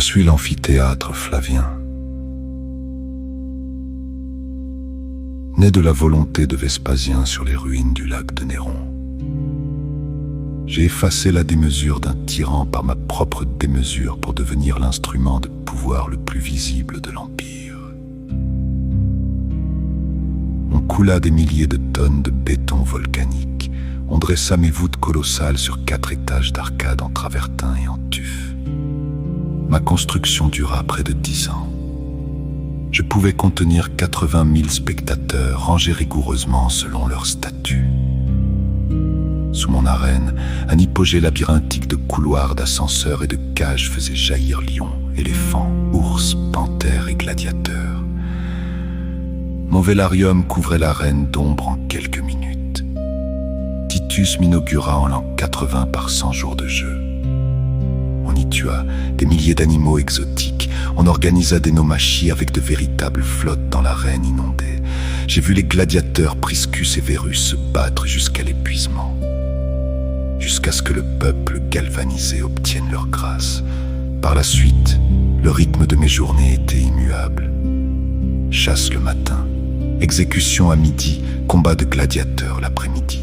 suis l'amphithéâtre Flavien. Né de la volonté de Vespasien sur les ruines du lac de Néron. J'ai effacé la démesure d'un tyran par ma propre démesure pour devenir l'instrument de pouvoir le plus visible de l'Empire. On coula des milliers de tonnes de béton volcanique. On dressa mes voûtes colossales sur 4 étages d'arcades en travertin et en tuf. Ma construction dura près de 10 ans. Je pouvais contenir 80 000 spectateurs rangés rigoureusement selon leur statut. Sous mon arène, un hypogée labyrinthique de couloirs, d'ascenseurs et de cages faisait jaillir lions, éléphants, ours, panthères et gladiateurs. Mon vélarium couvrait l'arène d'ombre en quelques minutes. Titus m'inaugura en l'an 80 par 100 jours de jeu. On y tua des milliers d'animaux exotiques. On organisa des nomachis avec de véritables flottes dans l'arène inondée. J'ai vu les gladiateurs Priscus et Verus se battre jusqu'à l'épuisement. Jusqu'à ce que le peuple galvanisé obtienne leur grâce. Par la suite, le rythme de mes journées était immuable. Chasse le matin, exécution à midi, combat de gladiateurs l'après-midi.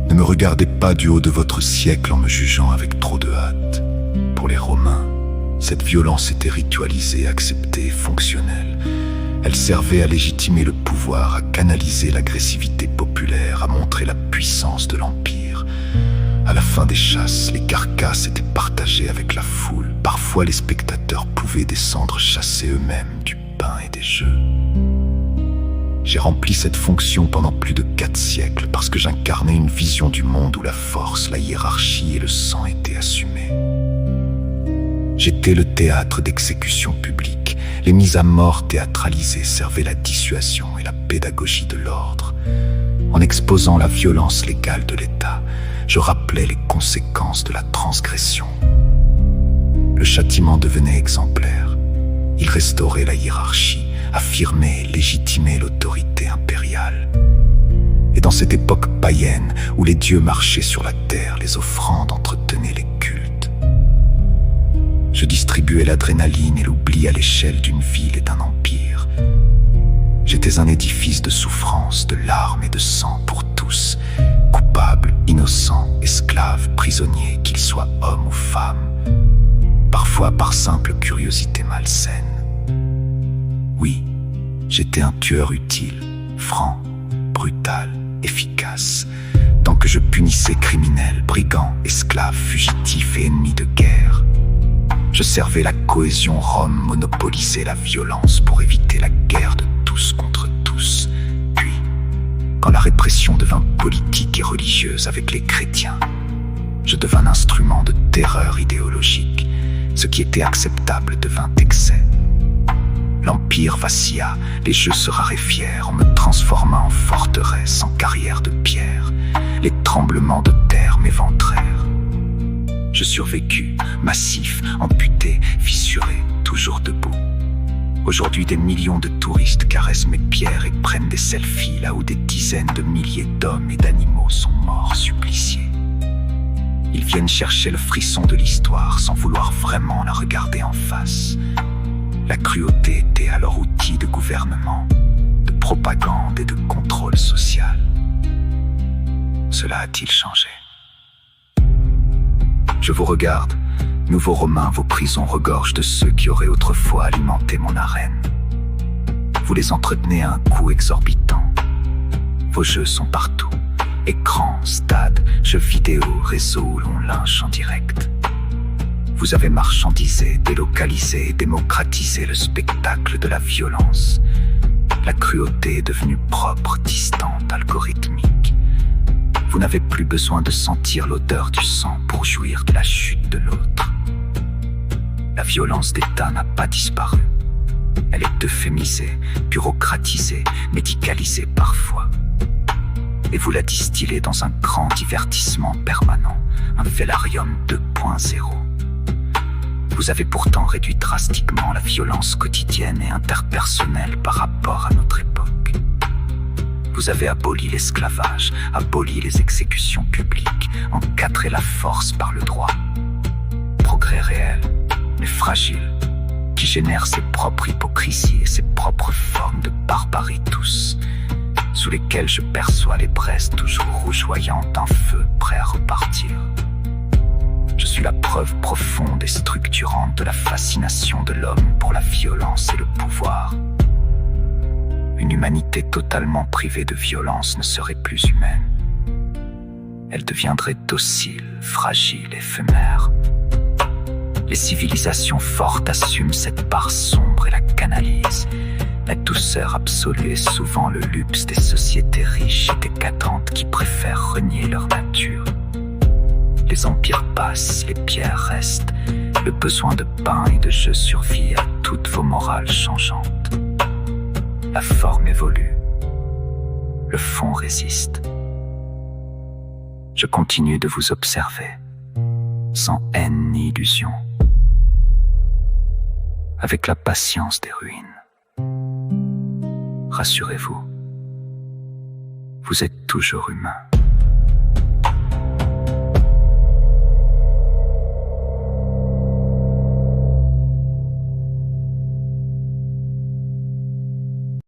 Ne me regardez pas du haut de votre siècle en me jugeant avec trop de hâte. Pour les Romains, cette violence était ritualisée, acceptée, fonctionnelle. Elle servait à légitimer le pouvoir, à canaliser l'agressivité populaire, à montrer la puissance de l'Empire. À la fin des chasses, les carcasses étaient partagées avec la foule. Parfois, les spectateurs pouvaient descendre chasser eux-mêmes du pain et des jeux. J'ai rempli cette fonction pendant plus de 4 siècles parce que j'incarnais une vision du monde où la force, la hiérarchie et le sang étaient assumés. J'étais le théâtre d'exécution publique. Les mises à mort théâtralisées servaient la dissuasion et la pédagogie de l'ordre. En exposant la violence légale de l'État, je rappelais les conséquences de la transgression. Le châtiment devenait exemplaire. Il restaurait la hiérarchie, affirmait et légitimait l'autorité impériale. Et dans cette époque païenne où les dieux marchaient sur la terre, les offrandes entretenaient les cultes. Je distribuais l'adrénaline et l'oubli à l'échelle d'une ville et d'un empire. J'étais un édifice de souffrance, de larmes et de sang pour tous, coupables, innocents, esclaves, prisonniers, qu'ils soient hommes ou femmes, parfois par simple curiosité malsaine. Oui, j'étais un tueur utile, franc, brutal, efficace, tant que je punissais criminels, brigands, esclaves, fugitifs et ennemis de guerre. Je servais la cohésion, Rome monopolisait la violence pour éviter la guerre de tous contre tous. Puis, quand la répression devint politique et religieuse avec les chrétiens, je devins instrument de terreur idéologique. Ce qui était acceptable devint excès. L'Empire vacilla, les jeux se raréfièrent, on me transforma en forteresse, en carrière de pierre. Les tremblements de terre m'éventrèrent. Je survécus, massif, amputé, fissuré, toujours debout. Aujourd'hui, des millions de touristes caressent mes pierres et prennent des selfies là où des dizaines de milliers d'hommes et d'animaux sont morts suppliciés. Ils viennent chercher le frisson de l'histoire sans vouloir vraiment la regarder en face. La cruauté était alors outil de gouvernement, de propagande et de contrôle social. Cela a-t-il changé? Je vous regarde, nouveaux Romains, vos prisons regorgent de ceux qui auraient autrefois alimenté mon arène. Vous les entretenez à un coût exorbitant. Vos jeux sont partout. Écrans, stades, jeux vidéo, réseaux où l'on lynche en direct. Vous avez marchandisé, délocalisé et démocratisé le spectacle de la violence. La cruauté est devenue propre, distante, algorithmique. Vous n'avez plus besoin de sentir l'odeur du sang pour jouir de la chute de l'autre. La violence d'État n'a pas disparu. Elle est euphémisée, bureaucratisée, médicalisée parfois. Et vous la distillez dans un grand divertissement permanent, un vélarium 2.0. Vous avez pourtant réduit drastiquement la violence quotidienne et interpersonnelle par rapport à notre époque. Vous avez aboli l'esclavage, aboli les exécutions publiques, encadré la force par le droit. Progrès réel, mais fragile, qui génère ses propres hypocrisies et ses propres formes de barbarie tous, sous lesquelles je perçois les braises toujours rougeoyantes d'un feu prêt à repartir. Je suis la preuve profonde et structurante de la fascination de l'homme pour la violence et le pouvoir. Une humanité totalement privée de violence ne serait plus humaine. Elle deviendrait docile, fragile, éphémère. Les civilisations fortes assument cette part sombre et la canalisent. La douceur absolue est souvent le luxe des sociétés riches et décadentes qui préfèrent renier leur nature. Les empires passent, les pierres restent. Le besoin de pain et de jeu survit à toutes vos morales changeantes. La forme évolue, le fond résiste. Je continue de vous observer, sans haine ni illusion, avec la patience des ruines. Rassurez-vous, vous êtes toujours humain.